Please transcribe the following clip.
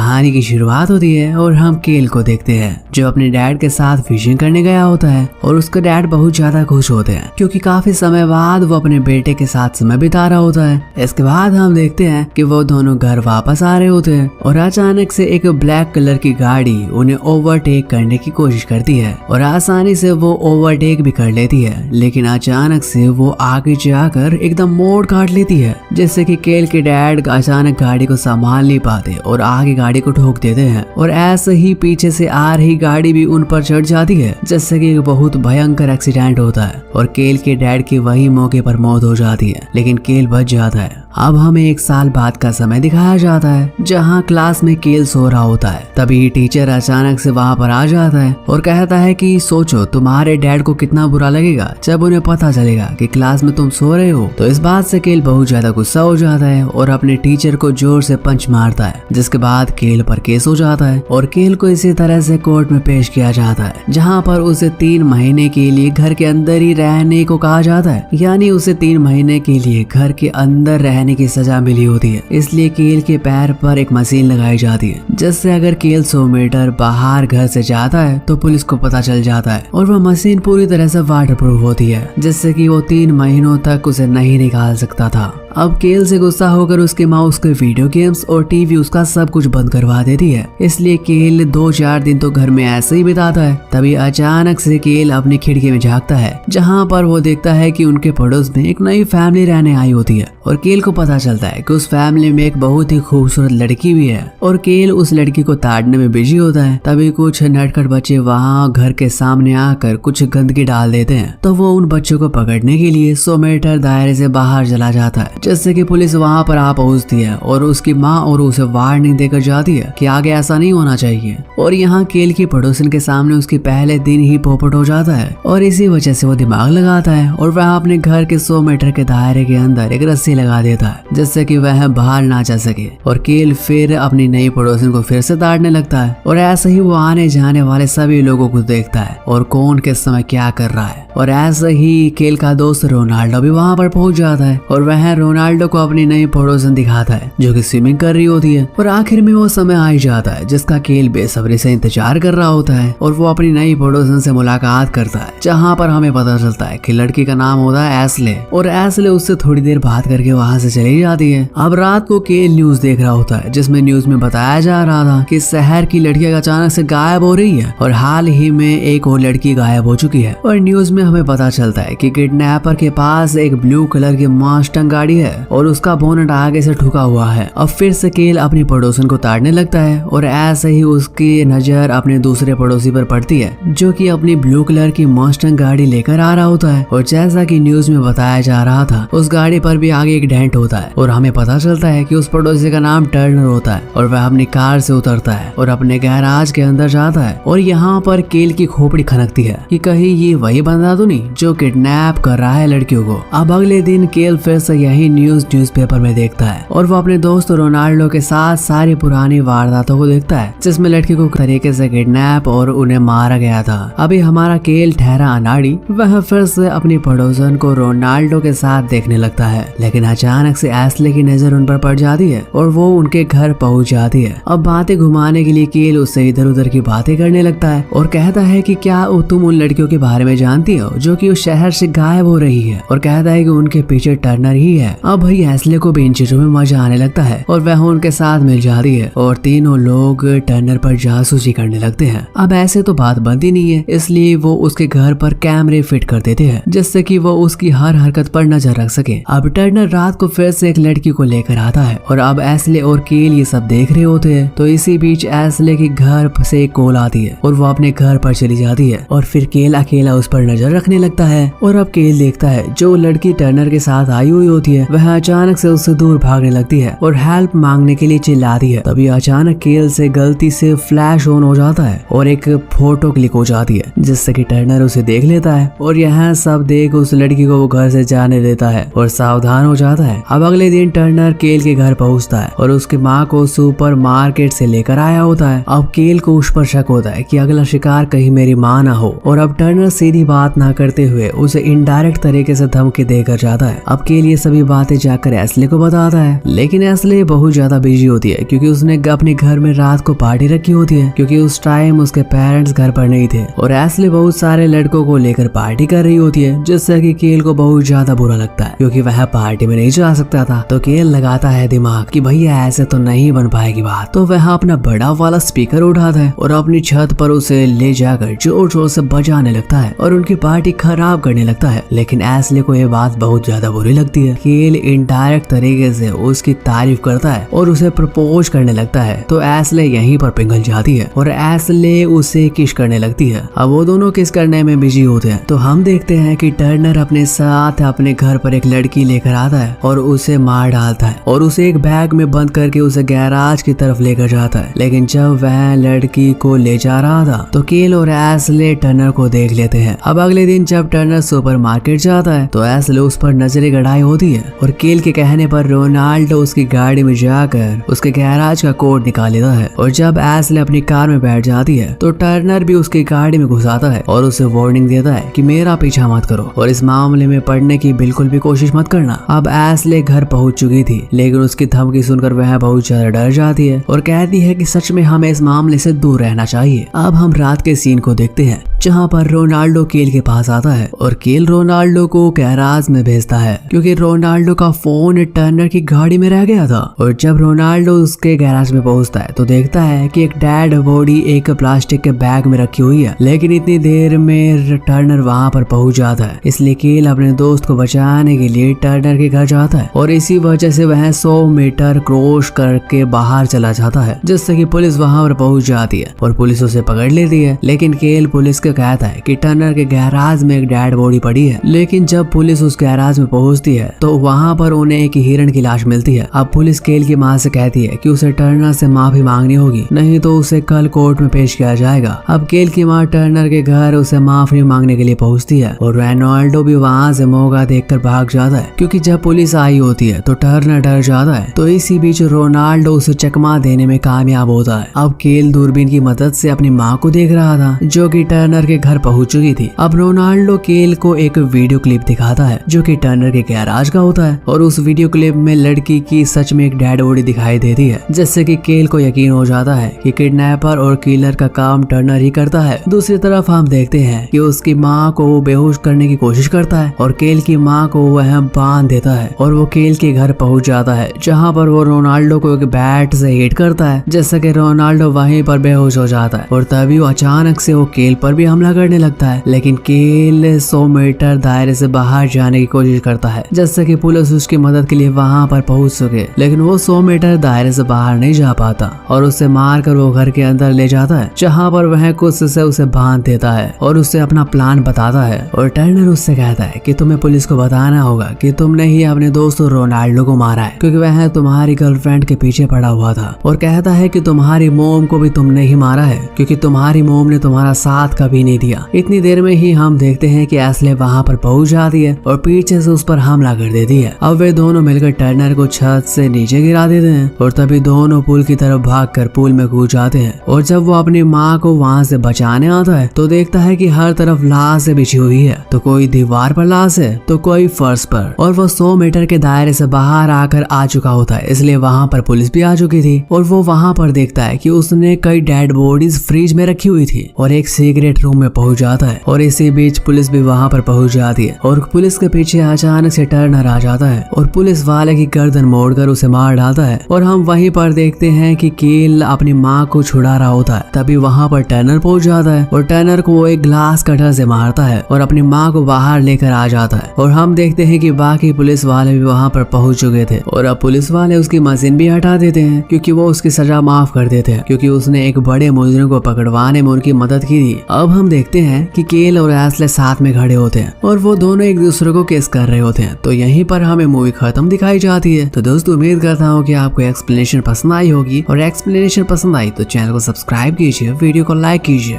कहानी की शुरुआत होती है और हम केल को देखते हैं जो अपने डैड के साथ फिशिंग करने गया होता है और उसका डैड बहुत ज्यादा खुश होते हैं क्योंकि काफी समय बाद वो अपने बेटे के साथ समय बिता रहा होता है। इसके बाद हम देखते हैं कि वो दोनों घर वापस आ रहे होते हैं और अचानक से एक ब्लैक कलर की गाड़ी उन्हें ओवरटेक करने की कोशिश करती है और आसानी से वो ओवरटेक भी कर लेती है, लेकिन अचानक से वो आगे जाकर एकदम मोड़ काट लेती है जिससे कि केल के डैड अचानक गाड़ी को संभाल नहीं पाते और आगे गाड़ी को ठोक देते हैं और ऐसे ही पीछे से आ रही गाड़ी भी उन पर चढ़ जाती है जिससे कि एक बहुत भयंकर एक्सीडेंट होता है और केल के डैड की वही मौके पर मौत हो जाती है, लेकिन केल बच जाता है। अब हमें 1 साल बाद का समय दिखाया जाता है जहाँ क्लास में केल सो रहा होता है। तभी टीचर अचानक से वहाँ पर आ जाता है और कहता है कि सोचो तुम्हारे डैड को कितना बुरा लगेगा जब उन्हें पता चलेगा कि क्लास में तुम सो रहे हो। तो इस बात से केल बहुत ज्यादा गुस्सा हो जाता है और अपने टीचर को जोर से पंच मारता है, जिसके बाद केल पर केस हो जाता है और केल को इसी तरह से कोर्ट में पेश किया जाता है जहाँ पर उसे 3 महीने के लिए घर के अंदर ही रहने को कहा जाता है, यानी उसे 3 महीने के लिए घर के अंदर रहने की सजा मिली होती है। इसलिए केल के पैर पर एक मशीन लगाई जाती है जिससे अगर केल 100 मीटर बाहर घर से जाता है तो पुलिस को पता चल जाता है और वह मशीन पूरी तरह से वाटरप्रूफ होती है जिससे कि वो 3 महीनों तक उसे नहीं निकाल सकता था। अब केल से गुस्सा होकर उसके माँ उसके वीडियो गेम्स और टीवी उसका सब कुछ बंद करवा देती है, इसलिए केल 2-4 दिन तो घर में ऐसे ही बिताता है। तभी अचानक से केल अपनी खिड़की में झांकता है जहाँ पर वो देखता है कि उनके पड़ोस में एक नई फैमिली रहने आई होती है और केल को पता चलता है कि उस फैमिली में एक बहुत ही खूबसूरत लड़की भी है और केल उस लड़की को ताड़ने में बिजी होता है। तभी कुछ नटखट बच्चे वहाँ घर के सामने आकर कुछ गंदगी डाल देते हैं तो वो उन बच्चों को पकड़ने के लिए 100 मीटर दायरे से बाहर चला जाता है, जिससे कि पुलिस वहां पर आ पहुंचती है और उसकी माँ और उसे वार्निंग देकर जाती है कि आगे ऐसा नहीं होना चाहिए। और यहाँ केल की पड़ोसन के सामने उसकी पहले दिन ही पोपट हो जाता है और इसी वजह से वो दिमाग लगाता है और वह अपने घर के 100 मीटर के दायरे के अंदर एक रस्सी लगा देता है जिससे कि वह बाहर ना जा सके और केल फिर अपनी नई पड़ोसन को फिर से ताड़ने लगता है और ऐसे ही वो आने जाने वाले सभी लोगों को देखता है और कौन किस समय क्या कर रहा है। और ऐसे ही केल का दोस्त रोनाल्डो भी वहाँ पर पहुंच जाता है और वह रोनाल्डो को अपनी नई पड़ोसन दिखाता है जो कि स्विमिंग कर रही होती है और आखिर में वो समय आ ही जाता है जिसका केल बेसब्री से इंतजार कर रहा होता है और वो अपनी नई पड़ोसन से मुलाकात करता है जहाँ पर हमें पता चलता है कि लड़की का नाम होता है एस्ले और एस्ले उससे थोड़ी देर बात करके वहाँ से चली जाती है। अब रात को केल न्यूज देख रहा होता है जिसमें न्यूज में बताया जा रहा था कि शहर की लड़कियां अचानक से गायब हो रही है और हाल ही में एक और लड़की गायब हो चुकी है और न्यूज में हमें पता चलता है कि किडनैपर के पास एक ब्लू कलर की मस्टैंग गाड़ी है और उसका बोनट आगे से ठुका हुआ है। अब फिर से केल अपनी पड़ोसन को ताड़ने लगता है और ऐसे ही उसकी नजर अपने दूसरे पड़ोसी पर पड़ती है जो कि अपनी ब्लू कलर की मस्टैंग गाड़ी लेकर आ रहा होता है और जैसा कि न्यूज में बताया जा रहा था उस गाड़ी पर भी आगे एक डेंट होता है और हमें पता चलता है कि उस पड़ोसी का नाम टर्नर होता है और वह अपनी कार से उतरता है और अपने गैराज के अंदर जाता है और यहाँ पर केल की खोपड़ी खनकती है कि कहीं ये वही बंदा तो नहीं जो किडनैप कर रहा है लड़कियों को। अब अगले दिन केल फिर से यही न्यूज़पेपर में देखता है और वो अपने दोस्त रोनाल्डो के साथ सारी पुरानी वारदातों को देखता है जिसमें लड़की को तरीके से किडनैप और उन्हें मारा गया था। अभी हमारा केल ठहरा अनाड़ी वह फिर से अपनी पड़ोसन को रोनाल्डो के साथ देखने लगता है, लेकिन अचानक से एस्ले की नजर उन पर पड़ जाती है और वो उनके घर पहुंच जाती है। अब बातें घुमाने के लिए केल उससे इधर उधर की बातें करने लगता है और कहता है कि क्या तुम उन लड़कियों के बारे में जानती हो जो कि उस शहर से गायब हो रही है और कहता है कि उनके पीछे टर्नर ही है। अब भाई एस्ले को भी इन चीजों में मजा आने लगता है और वह उनके साथ मिल जाती है और तीनों लोग टर्नर पर जासूसी करने लगते हैं। अब ऐसे तो बात बनती नहीं है, इसलिए वो उसके घर पर कैमरे फिट कर देते हैं जिससे कि वो उसकी हर हरकत पर नजर रख सके। अब टर्नर रात को फिर से एक लड़की को लेकर आता है और अब एस्ले और केल ये सब देख रहे होते हैं। तो इसी बीच एस्ले के घर से एक कॉल आती है और वो अपने घर पर चली जाती है और फिर केल अकेला उस पर नजर रखने लगता है और अब केल देखता है जो लड़की टर्नर के साथ आई हुई होती है वह अचानक से उससे दूर भागने लगती है और हेल्प मांगने के लिए चिल्लाती है। तभी अचानक केल से गलती से फ्लैश ऑन हो जाता है और एक फोटो क्लिक हो जाती है जिससे कि टर्नर उसे देख लेता है और यह सब देख उस लड़की को वो घर से जाने देता है और सावधान हो जाता है। अब अगले दिन टर्नर केल के घर पहुंचता है और उसकी माँ को सुपर मार्केट से लेकर आया होता है। अब केल को उस पर शक होता है कि अगला शिकार कहीं मेरी माँ ना हो और अब टर्नर सीधी बात ना करते हुए उसे इनडायरेक्ट तरीके से धमकी देकर जाता है। अब केल ये सभी बातें जाकर एस्ले को बताता है, लेकिन एस्ले बहुत ज्यादा बिजी होती है क्योंकि उसने अपने घर में रात को पार्टी रखी होती है, क्योंकि उस टाइम उसके पेरेंट्स घर पर नहीं थे और एस्ले बहुत सारे लड़कों को लेकर पार्टी कर रही होती है, जिससे कि केल को बहुत ज्यादा बुरा लगता है क्योंकि वह पार्टी में नहीं जा सकता था। तो केल लगाता है दिमाग कि भैया ऐसे तो नहीं बन पाएगी बात। तो वह अपना बड़ा वाला स्पीकर उठाता है और अपनी छत पर उसे ले जाकर जोर जोर से बजाने लगता है और उनकी पार्टी खराब करने लगता है। लेकिन एस्ले को यह बात बहुत ज्यादा बुरी लगती है। केल इनडायरेक्ट तरीके से उसकी तारीफ करता है और उसे प्रपोज करने लगता है। तो एस्ले यहीं पर पिघल जाती है और एस्ले उसे किस करने लगती है। अब वो दोनों किस करने में बिजी होते हैं। तो हम देखते हैं कि टर्नर अपने साथ अपने घर पर एक लड़की लेकर आता है और उसे मार डालता है और उसे एक बैग में बंद करके उसे गैराज की तरफ लेकर जाता है। लेकिन जब वह लड़की को ले जा रहा था तो केल और एस्ले टर्नर को देख लेते हैं। अब अगले दिन जब टर्नर सुपरमार्केट जाता है तो एस्ले उस पर नजरें गड़ाई होती है और केल के कहने पर रोनाल्डो उसकी गाड़ी में जाकर उसके गैराज का कोड निकाल लेता है और जब एस्ले अपनी कार में बैठ जाती है तो टर्नर भी उसकी गाड़ी में घुसाता है और उसे वार्निंग देता है कि मेरा पीछा मत करो और इस मामले में पड़ने की बिल्कुल भी कोशिश मत करना। अब एस्ले घर पहुंच चुकी थी, लेकिन उसकी धमकी सुनकर वह बहुत ज्यादा डर जाती है और कहती है कि सच में हमें इस मामले से दूर रहना चाहिए। अब हम रात के सीन को देखते हैं जहाँ पर रोनाल्डो केल के पास आता है और केल रोनाल्डो को गैराज में भेजता है क्योंकि रोनाल्डो का फोन टर्नर की गाड़ी में रह गया था। और जब रोनाल्डो उसके गैराज में पहुंचता है तो देखता है कि एक डेड बॉडी एक प्लास्टिक के बैग में रखी हुई है, लेकिन इतनी देर में टर्नर वहां पर पहुंच जाता है। इसलिए केल अपने दोस्त को बचाने के लिए टर्नर के घर जाता है और इसी वजह से वह 100 मीटर क्रॉस करके बाहर चला जाता है, जिससे कि पुलिस वहां पर पहुंच जाती है और पुलिस उसे पकड़ लेती है। लेकिन केल पुलिस को कहता है कि टर्नर के गैराज में एक डेड बॉडी पड़ी है। लेकिन जब पुलिस उस गैराज में पहुंचती है तो वहां पर उन्हें एक हिरण की लाश मिलती है। अब पुलिस केल की मां से कहती है कि उसे टर्नर से माफी मांगनी होगी, नहीं तो उसे कल कोर्ट में पेश किया जाएगा। अब केल की मां टर्नर के घर उसे माफी मांगने के लिए पहुंचती है और रोनाल्डो भी वहां से मौका देखकर भाग जाता है क्योंकि जब पुलिस आई होती है तो टर्नर डर जाता है। तो इसी बीच रोनाल्डो उसे चकमा देने में कामयाब होता है। अब केल दूरबीन की मदद से अपनी माँ को देख रहा था जो कि टर्नर के घर पहुंच चुकी थी। अब रोनाल्डो केल को एक वीडियो क्लिप दिखाता है जो कि टर्नर के गैराज का होता है और उस वीडियो क्लिप में लड़की की सच में एक डेड बॉडी दिखाई देती है, जिससे कि केल को यकीन हो जाता है कि किडनैपर और किलर का काम टर्नर ही करता है। दूसरी तरफ हम देखते हैं कि उसकी माँ को वो बेहोश करने की कोशिश करता है और केल की माँ को वह बांध देता है और वो केल के घर पहुंच जाता है, जहाँ पर वो रोनाल्डो को एक बैट से हिट करता है, जिससे कि रोनाल्डो वहीं पर बेहोश हो जाता है। और तभी वो अचानक से वो केल पर भी हमला करने लगता है, लेकिन केल 100 मीटर दायरे से बाहर जाने की कोशिश करता है, जिससे कि पुलिस उसकी मदद के लिए वहां पर पहुंच सके। लेकिन वो 100 मीटर दायरे से बाहर नहीं जा पाता और उसे मारकर वो घर के अंदर ले जाता है, जहां पर वह कुछ से उसे बांध देता है और उससे अपना प्लान बताता है। और टर्नर उससे कहता है कि तुम्हें पुलिस को बताना होगा कि तुमने ही अपने दोस्त रोनाल्डो को मारा है, क्योंकि वह तुम्हारी गर्लफ्रेंड के पीछे पड़ा हुआ था। और कहता है कि तुम्हारी मोम को भी तुमने ही मारा है, क्योंकि तुम्हारी मोम ने तुम्हारा साथ कभी नहीं दिया। इतनी देर में ही हम देखते हैं कि एस्ले वहां पर पहुंच जाती है और पीछे से उस पर हमला कर देती है। अब वे दोनों मिलकर टर्नर को छत से नीचे गिरा देते हैं और तभी दोनों पुल की तरफ भागकर पुल में कूद जाते हैं। और जब वो अपनी माँ को वहां से बचाने आता है तो देखता है कि हर तरफ लाश बिछी हुई है, तो कोई दीवार पर लाश है तो कोई फर्श पर। और वो 100 मीटर के दायरे से बाहर आकर आ चुका होता है, इसलिए वहां पर पुलिस भी आ चुकी थी। और वो वहां पर देखता है कि उसने कई डेड बॉडीज फ्रिज में रखी हुई थी और एक सीक्रेट रूम में पहुंच जाता है। और इसी बीच पुलिस भी वहां पर पहुंच जाती है और पुलिस के पीछे अचानक से टर्नर आ जाता है और पुलिस वाले की गर्दन मोड़कर उसे मार डालता है। और हम वहीं पर देखते हैं कि केल अपनी माँ को छुड़ा रहा होता है। तभी वहां पर टर्नर पहुंच जाता है और टर्नर को वो एक ग्लास कटर से मारता है और अपनी माँ को बाहर लेकर आ जाता है। और हम देखते हैं कि बाकी पुलिस वाले भी वहां पर पहुंच चुके थे और अब पुलिस वाले उसकी मशीन भी हटा देते हैं, क्योंकि वो उसकी सजा माफ कर देते हैं, क्योंकि उसने एक बड़े मुजरिम को पकड़वाने में उनकी मदद की थी। अब हम देखते हैं कि केल और एस्ले साथ में खड़े होते हैं और वो दोनों एक दूसरे को किस कर रहे होते हैं। तो यहीं पर हमें मूवी खत्म दिखाई जाती है। तो दोस्तों उम्मीद करता हूँ कि आपको एक्सप्लेनेशन पसंद आई होगी, और एक्सप्लेनेशन पसंद आई तो चैनल को सब्सक्राइब कीजिए, वीडियो को लाइक कीजिए।